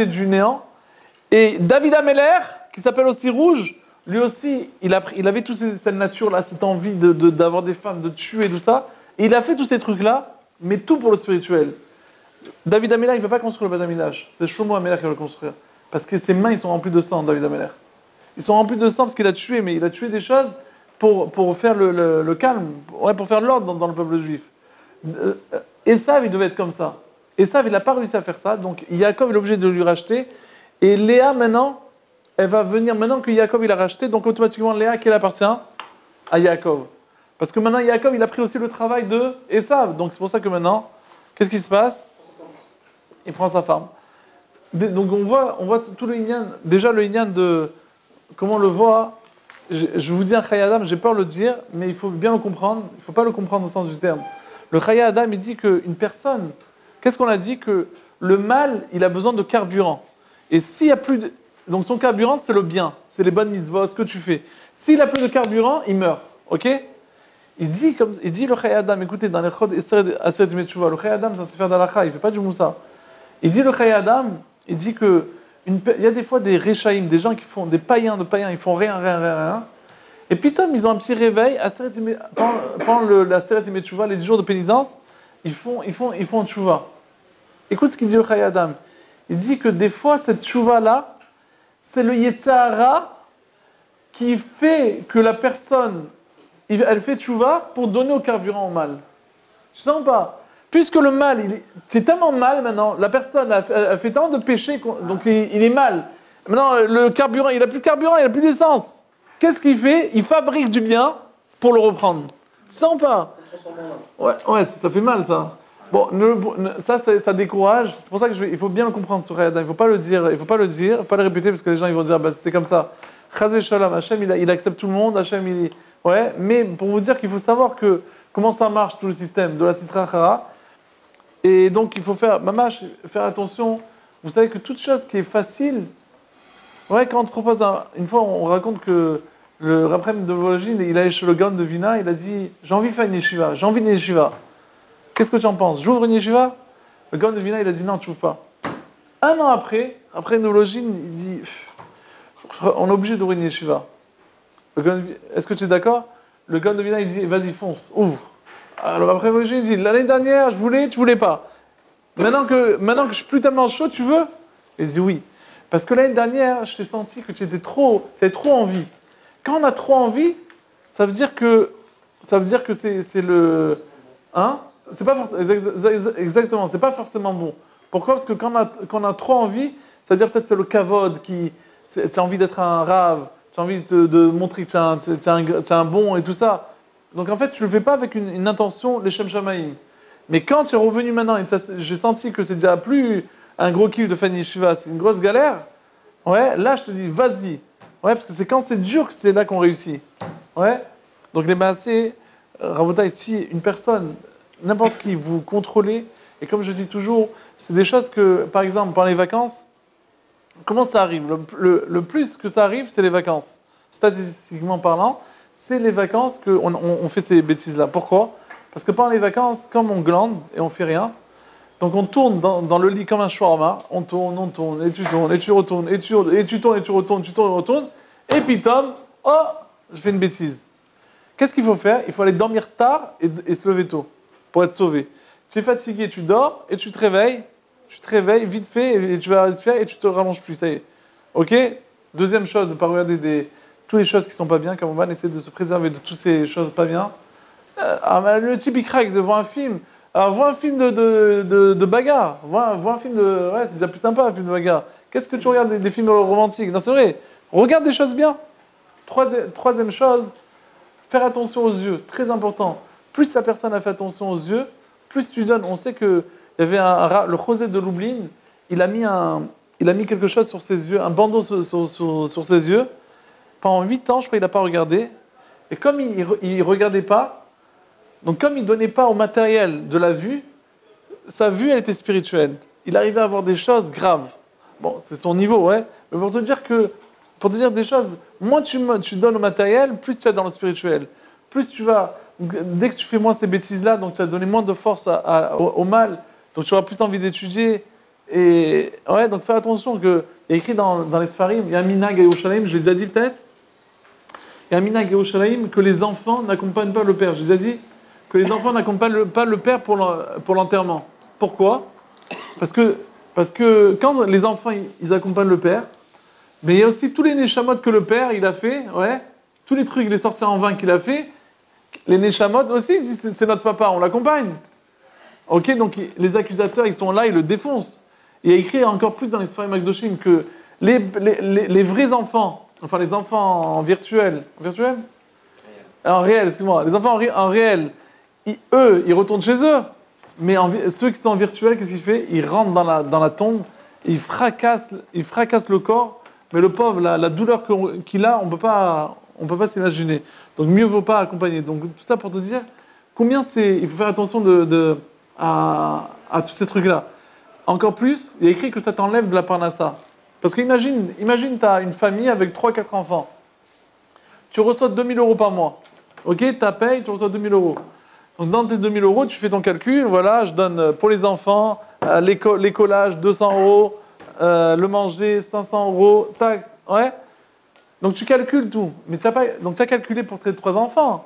du néant. Et David Améler, qui s'appelle aussi Rouge, lui aussi, il avait toute cette nature-là, cette envie d'avoir des femmes, de tuer, tout ça. Et il a fait tous ces trucs-là, mais tout pour le spirituel. David Améler, il ne peut pas construire le Beth Amikdash. C'est Shlomo Améler qui va le construire. Parce que ses mains, ils sont remplies de sang, David Améler. Ils sont remplis de sang parce qu'il a tué, mais il a tué des choses pour faire le calme, pour faire l'ordre dans le peuple juif. Esav, il devait être comme ça. Esav, il n'a pas réussi à faire ça, donc Yaakov est obligé de lui racheter. Et Léa, maintenant, elle va venir, maintenant que Yaakov il a racheté, donc automatiquement Léa, qui appartient à Yaakov. Parce que maintenant, Yaakov, il a pris aussi le travail de Esav. Donc c'est pour ça que maintenant, qu'est-ce qui se passe? Il prend sa femme. Donc on voit tout le Inyan, déjà le Inyan de, comment on le voit, je vous dis un Chaya Adam, j'ai peur de le dire, mais il faut bien le comprendre, il ne faut pas le comprendre au sens du terme. Le Chaya Adam, il dit qu'une personne, Qu'est-ce qu'on a dit? Que le mal, il a besoin de carburant. Et s'il y a plus de... Donc son carburant, c'est le bien, c'est les bonnes mitzvot, ce que tu fais. S'il a plus de carburant, il meurt. Ok? Il dit le Chayei Adam, écoutez, dans les Chod Aseret Metchouva, le Chayei Adam, c'est un sefer d'Halakha, il ne fait pas du Moussa. Il dit le Chayei Adam, il dit que il y a des fois des Rechaïm, des gens qui font, des païens, ils font rien. Et puis, ils ont un petit réveil, pendant la Aseret Metchouva, les jours de pénitence, ils font tchouva. Écoute ce qu'il dit le Chayei Adam. Il dit que des fois, cette tchouva-là, c'est le Yetzirah qui fait que la personne, elle fait tchouva pour donner au carburant au mal. Tu sens pas? Puisque le mal, c'est tellement mal maintenant, la personne a fait tellement de péchés, donc il est mal. Maintenant, le carburant, il n'a plus de carburant, il n'a plus d'essence. Qu'est-ce qu'il fait? Il fabrique du bien pour le reprendre. Tu sens pas? Ouais, ça fait mal ça. Bon, ça décourage. C'est pour ça qu'il faut bien le comprendre sur Rayada. Il ne faut pas le dire, il ne faut pas le répéter parce que les gens ils vont dire bah, c'est comme ça. Chazé Shalom, Hachem il accepte tout le monde, Hachem il... Ouais, mais pour vous dire qu'il faut savoir comment ça marche tout le système de la Sitra Achara. Et donc il faut faire attention. Vous savez que toute chose qui est facile, ouais, quand on te propose une fois on raconte que le Raprem de Vologine, il allait chez le Gaon de Vina, il a dit j'ai envie de faire une yeshiva, Qu'est-ce que tu en penses? J'ouvre une yeshiva? Le Gaon de Vina, il a dit non, tu n'ouvres pas. Un an après Vologine, il dit on est obligé d'ouvrir une yeshiva. Est-ce que tu es d'accord? Le Gaon de Vina, il dit vas-y, fonce, ouvre. Alors après Vologine, il dit l'année dernière, je voulais, tu voulais pas. Maintenant que je suis plus tellement chaud, tu veux? Il dit oui. Parce que l'année dernière, je t'ai senti que tu avais trop envie. Quand on a trop envie, ça veut dire que c'est le... Hein? C'est pas exactement, c'est pas forcément bon. Pourquoi? Parce que quand on a trop envie, ça veut dire peut-être c'est le kavod tu as envie d'être un rave, tu as envie de montrer que tu es un bon et tout ça. Donc en fait, tu le fais pas avec une intention, les Shem Shamaïm. Mais quand tu es revenu maintenant, et j'ai senti que c'est déjà plus un gros kiff de faire une yeshiva, c'est une grosse galère, ouais, là je te dis vas-y. Ouais, parce que c'est quand c'est dur que c'est là qu'on réussit. Ouais. Donc les maasés, Rabota, ici, une personne, n'importe qui, vous contrôlez, et comme je dis toujours, c'est des choses que, par exemple, pendant les vacances, comment ça arrive? Le plus que ça arrive, c'est les vacances. Statistiquement parlant, c'est les vacances qu'on fait ces bêtises-là. Pourquoi? Parce que pendant les vacances, comme on glande et on fait rien, donc on tourne dans le lit comme un shawarma, on tourne, et tu tournes, et tu retournes, et tu tournes, et tu retournes, et puis Tom, oh, je fais une bêtise. Qu'est-ce qu'il faut faire? Il faut aller dormir tard et se lever tôt, pour être sauvé. Tu es fatigué, tu dors, et tu te réveilles vite fait, et tu vas te faire, et tu te rallonges plus, ça y est. Ok? Deuxième chose, ne pas regarder toutes les choses qui sont pas bien, comme on va essayer de se préserver de toutes ces choses pas bien. Le type il craque devant un film. Alors, vois un film de bagarre. Vois un film de... Ouais, c'est déjà plus sympa, un film de bagarre. Qu'est-ce que tu regardes des films romantiques? Non, c'est vrai. Regarde des choses bien. Troisième chose, faire attention aux yeux. Très important. Plus la personne a fait attention aux yeux, plus tu donnes. On sait qu'il y avait le José de Lublin, il a mis quelque chose sur ses yeux, un bandeau sur ses yeux. Pendant 8 ans, je crois qu'il n'a pas regardé. Et comme il ne regardait pas, donc comme il ne donnait pas au matériel de la vue, sa vue, elle était spirituelle. Il arrivait à voir des choses graves. Bon, c'est son niveau, ouais. Mais pour te dire des choses, moins tu donnes au matériel, plus tu vas dans le spirituel. Plus tu vas, dès que tu fais moins ces bêtises-là, donc tu vas donner moins de force au mal, donc tu auras plus envie d'étudier. Et ouais, donc fais attention il y a écrit dans les Sfarim, il y a un minag à Yerushalayim, je l'ai déjà dit peut-être. Il y a un minag à Yerushalayim que les enfants n'accompagnent pas le père. J'ai déjà dit que les enfants n'accompagnent pas le père pour l'enterrement. Pourquoi? Parce que quand les enfants ils accompagnent le père, mais il y a aussi tous les neshamot que le père il a fait, ouais, tous les trucs, les sorciers en vin qu'il a fait, les neshamot aussi ils disent c'est notre papa, on l'accompagne. Ok, donc les accusateurs ils sont là, ils le défoncent. Il y a écrit encore plus dans les Sfarim Akdoshim que les vrais enfants, enfin les enfants en virtuel, en réel, excuse-moi, les enfants en réel, eux, ils retournent chez eux. Mais ceux qui sont en virtuel, qu'est-ce qu'il fait? Ils rentrent dans la tombe, ils fracassent le corps, mais le pauvre, la douleur qu'il a, on peut pas s'imaginer. Donc mieux vaut pas accompagner. Donc tout ça pour te dire, il faut faire attention à tous ces trucs-là. Encore plus, il y a écrit que ça t'enlève de la parnassa. Parce que imagine tu as une famille avec 3-4 enfants. Tu reçois 2000 euros par mois. Ok, tu payes, tu reçois 2000 euros. Donc dans tes 2000 euros, tu fais ton calcul. Voilà, je donne pour les enfants, l'écolage 200 euros, le manger 500 euros. Tac, ouais. Donc tu calcules tout. Mais donc tu as calculé pour tes 3 enfants.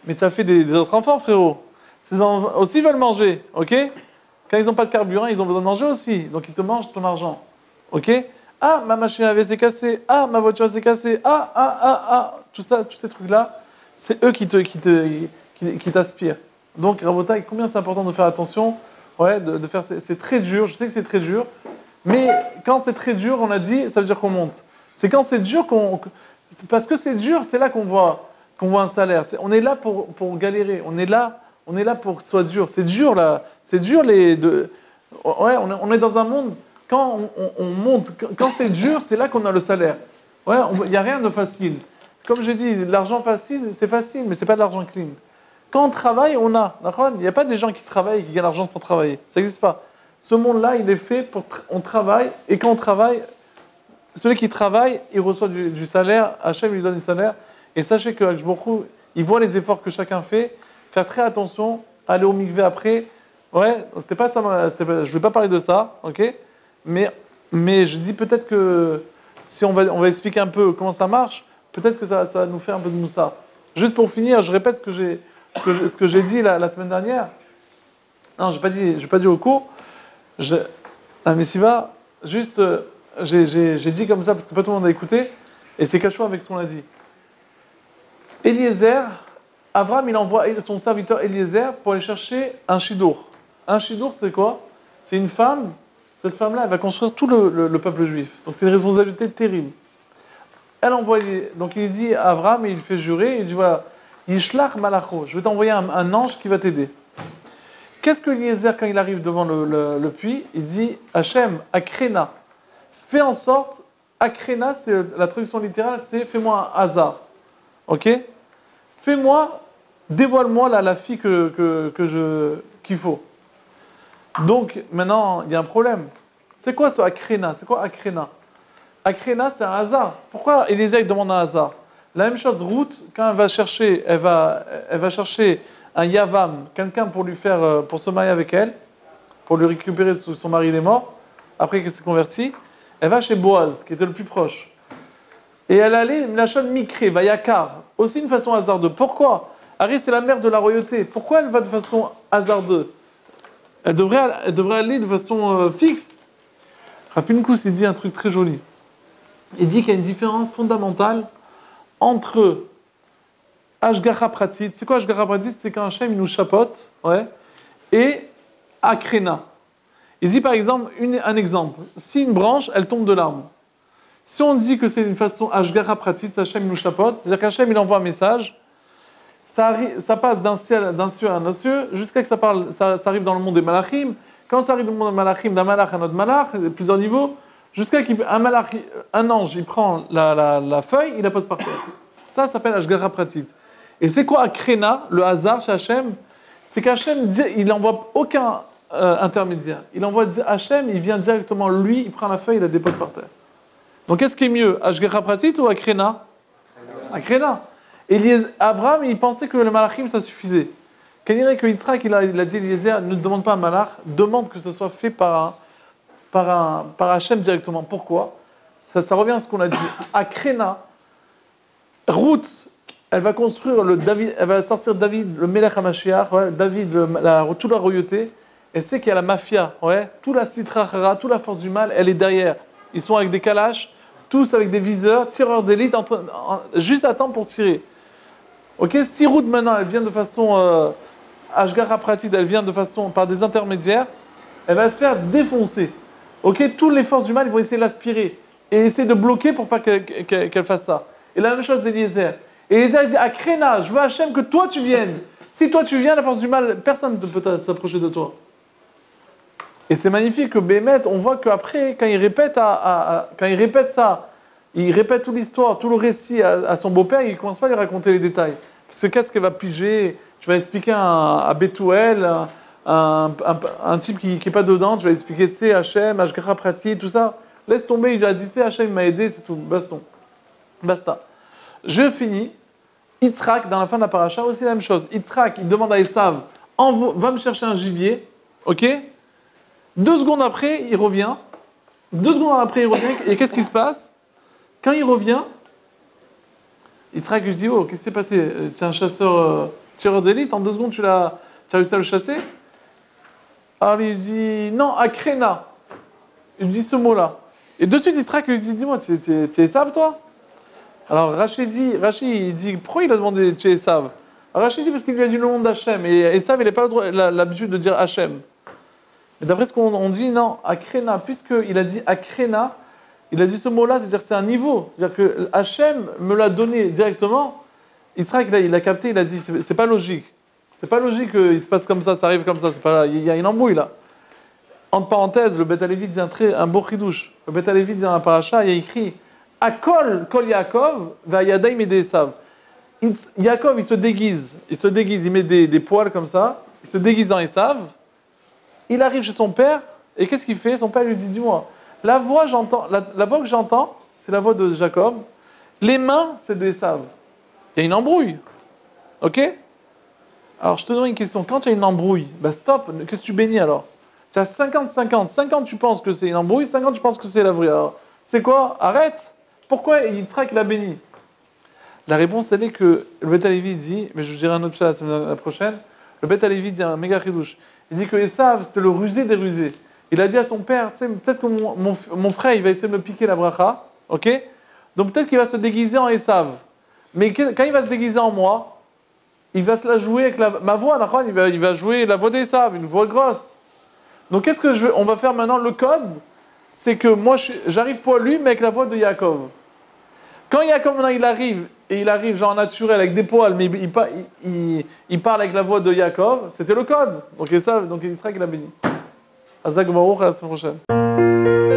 Mais tu as fait des autres enfants, frérot. Ces enfants aussi veulent manger, ok? Quand ils n'ont pas de carburant, ils ont besoin de manger aussi. Donc ils te mangent ton argent. Ok? Ah, ma machine à laver s'est cassée. Ah, ma voiture s'est cassée. Tout ça, tous ces trucs-là, c'est eux qui t'aspirent. Donc, Rabotai, combien c'est important de faire attention, ouais, de faire. C'est très dur, je sais que c'est très dur. Mais quand c'est très dur, on a dit, ça veut dire qu'on monte. C'est quand c'est dur parce que c'est dur, c'est là qu'on voit un salaire. On est là pour galérer. On est là pour que ce soit dur. C'est dur, là. C'est dur, ouais, on est dans un monde. Quand on monte, quand c'est dur, c'est là qu'on a le salaire. Ouais, il n'y a rien de facile. Comme j'ai dit, l'argent facile, c'est facile, mais ce n'est pas de l'argent clean. Quand on travaille, on a. Il n'y a pas des gens qui travaillent et qui gagnent l'argent sans travailler. Ça n'existe pas. Ce monde-là, il est fait pour. On travaille, et quand on travaille, celui qui travaille, il reçoit du salaire. Hachem lui donne du salaire. Et sachez que Hachboukhou, il voit les efforts que chacun fait. Faire très attention, aller au mikvé après. Ouais, c'était pas ça. Je ne vais pas parler de ça, ok? Mais je dis peut-être que si on va expliquer un peu comment ça marche, peut-être que ça va nous faire un peu de moussa. Juste pour finir, je répète ce que j'ai dit la semaine dernière. Non, je n'ai pas dit au cours. Mais s'il va, juste, j'ai dit comme ça parce que pas tout le monde a écouté, et c'est cachot avec ce qu'on a dit. Eliezer, Avram, il envoie son serviteur Eliezer pour aller chercher un shidour. Un shidour, c'est quoi? C'est une femme. Cette femme-là, elle va construire tout le peuple juif. Donc c'est une responsabilité terrible. Elle envoie, donc il dit à Avram, et il fait jurer, il dit voilà, Yishlach malacho, je vais t'envoyer un ange qui va t'aider. Qu'est-ce que Eliezer, quand il arrive devant le puits, il dit Hachem, Akrena, fais en sorte, Akrena, c'est la traduction littérale, c'est fais-moi un hasard. Ok? Fais-moi, dévoile-moi la fille qu'il faut. Donc, maintenant, il y a un problème. C'est quoi ce Akrena? C'est quoi Akrena? Akrena, c'est un hasard. Pourquoi Eliezer demande un hasard? La même chose, Ruth, quand elle va chercher un Yavam, quelqu'un pour se marier avec elle, pour lui récupérer son mari, il est mort, après qu'elle s'est convertie, elle va chez Boaz, qui était le plus proche. Et elle allait, Mlachon Mikré, Vayakar, aussi une façon hasardeuse. Pourquoi? Harry, c'est la mère de la royauté. Pourquoi elle va de façon hasardeuse? Elle devrait aller de façon fixe. Rapinkus, il dit un truc très joli. Il dit qu'il y a une différence fondamentale entre Ashgacha Pratit. C'est quoi Ashgacha Pratit? C'est quand Hachem il nous chapote, ouais, et Akrena. Il dit par exemple, un exemple. Si une branche, elle tombe de l'arbre. Si on dit que c'est une façon Ashgacha Pratit, Hachem nous chapote, c'est-à-dire qu'Hachem il envoie un message, ça passe d'un cieux à un cieux, jusqu'à ce que ça arrive dans le monde des malachim. Quand ça arrive dans le monde des malachim, d'un malach à un autre malach, plusieurs niveaux, jusqu'à un ange, il prend la feuille, il la pose par terre. Ça s'appelle Ashgacha Pratit. Et c'est quoi Akrena, le hasard chez Hachem? C'est qu'Hachem, il n'envoie aucun intermédiaire. Il envoie Hachem, il vient directement, lui, il prend la feuille, il la dépose par terre. Donc qu'est-ce qui est mieux, Ashgacha Pratit ou Akrena? Akrena. Et Avram, il pensait que le malachim, ça suffisait. Quand il dirait que Yitzhak, il a dit Eliezer, ne demande pas un malach, demande que ce soit fait par Hachem directement. Pourquoi? Ça revient à ce qu'on a dit. Akrena, Ruth, elle va construire elle va sortir David, le Melech HaMashiach, ouais, David, toute la royauté. Elle sait qu'il y a la mafia, ouais, toute la Sitrachara, toute la force du mal, elle est derrière. Ils sont avec des kalash, tous avec des viseurs, tireurs d'élite, juste à temps pour tirer. Ok, si Ruth maintenant, elle vient de façon Ashgacha Pratit, elle vient de façon par des intermédiaires, elle va se faire défoncer. Ok, toutes les forces du mal, ils vont essayer de l'aspirer et essayer de bloquer pour pas qu'elle fasse ça. Et la même chose d'Eliezer. Eliezer dit Akrena, je veux Hachem que toi tu viennes. Si toi tu viens, la force du mal, personne ne peut s'approcher de toi. Et c'est magnifique que Bémet, on voit qu'après, quand il répète ça, il répète toute l'histoire, tout le récit à son beau-père, il ne commence pas à lui raconter les détails. Parce que qu'est-ce qu'elle va piger? Tu vas expliquer à Bethuel, un type qui n'est pas dedans, tu vas expliquer, tu sais, Hachem, Hashgacha Prati, tout ça. Laisse tomber, il a dit, c'est Hachem m'a aidé, c'est tout, baston. Basta. Je finis. Yitzhak, dans la fin de la paracha, aussi la même chose. Yitzhak, il demande à Esav, va me chercher un gibier, ok? 2 secondes après, il revient. 2 secondes après, il revient, et qu'est-ce qui se passe? Quand il revient, Yitzhak lui dit, oh, qu'est-ce qui s'est passé? Tu es un chasseur, tireur d'élite, en 2 secondes, tu as réussi à le chasser? Alors il dit, non, Akrena. Il dit ce mot-là. Et de suite, Yitzhak lui dit, dis-moi, tu es Esav, toi? Alors Rachid il dit, pourquoi il a demandé tu es Esav? Rachid dit parce qu'il lui a dit le nom d'Hachem. Et Esav, il n'a pas l'habitude de dire Hachem. Mais d'après ce qu'on dit, non, Akrena, puisqu'il a dit Akrena, il a dit ce mot-là, c'est-à-dire que c'est un niveau. C'est-à-dire que Hachem me l'a donné directement. Israël, il a capté, il a dit, c'est pas logique. C'est pas logique qu'il se passe comme ça arrive comme ça. Il y a une embrouille là. Entre parenthèses, le Beth Alevi dit un beau chidouche. Le Beth Alevi dit dans la paracha, il y a écrit Akol kol Yaakov va'yadaim et Esav. Yaakov, il se déguise, il met des poils comme ça, il se déguise en Esav. Il arrive chez son père, et qu'est-ce qu'il fait? Son père lui dit, dis-moi, la voix que j'entends, c'est la voix de Jacob, les mains, c'est de Esav. Il y a une embrouille, ok? Alors je te donne une question, quand il y a une embrouille, bah stop, qu'est-ce que tu bénis alors? Tu as 50-50, 50 tu penses que c'est une embrouille, 50 tu penses que c'est la vraie. Alors, c'est quoi? Arrête! Pourquoi Yitzhak l'a béni? La réponse, elle est que le Beth Alevi dit, mais je dirai un autre chose la semaine prochaine, le Beth Alevi dit un méga chidouche. Il dit que Esav, c'était le rusé des rusés. Il a dit à son père, tu sais, peut-être que mon frère, il va essayer de me piquer la bracha, ok? Donc peut-être qu'il va se déguiser en Esav. Mais quand il va se déguiser en moi, il va se la jouer avec ma voix, d'accord? Il va jouer la voix d'Esav, une voix grosse. Donc qu'est-ce que on va faire maintenant? Le code, c'est que moi, j'arrive poilu, mais avec la voix de Yaakov. Quand Yaakov, maintenant, il arrive genre naturel, avec des poils, mais il parle avec la voix de Yaakov, c'était le code. Donc il sera qu'il a béni. Azak Baruch, à la semaine prochaine.